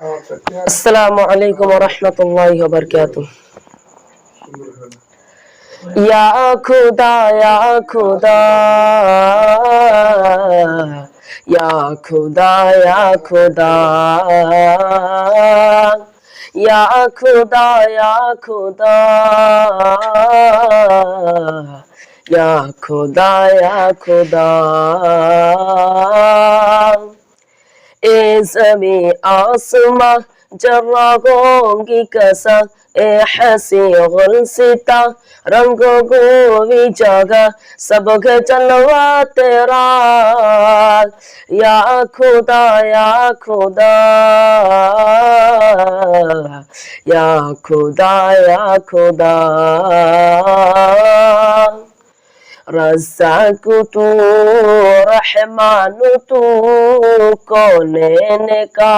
अस्सलामु अलैकुम वरहमतुल्लाहि वबरकातुह। या खुदा या खुदा या खुदा या खुदा या खुदा या खुदा या खुदा या खुदा ए ज़मी आसमां जर्राहों की कसम ए हसी गुलसिता रंगो गोवी जगह सबके चलवा तेरा या खुदा या खुदा या खुदा या खुदा रज़्ज़ाक़ तू रहमान तू कौनैन का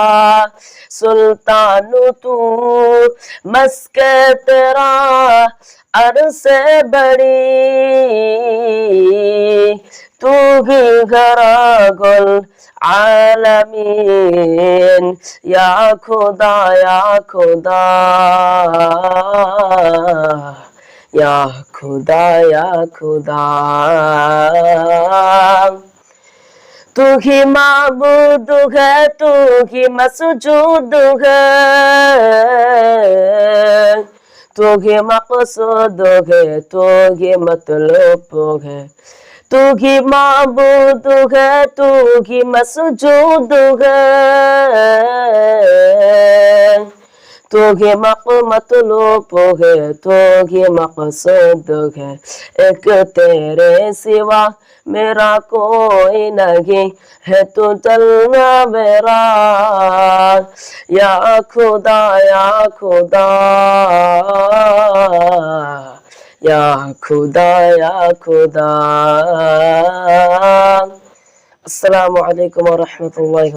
सुल्तान तू मस्के तेरा अरसे बड़ी तू ही घरा गुल आलमीन या खुदा या खुदा या खुदा या खुदा तू ही माबूद है तू ही मसजूद है तू ही मक़सूद है तू ही मतलूब है तू ही माबूद है तू ही मसजूद है तू ही मतलूब है तू ही मक़सूद है एक तेरे सिवा मेरा कोई नहीं है तू चलना मेरा या खुदा या खुदा या खुदा या खुदा। अस्सलामु अलैकुम व रहमतुल्लाहि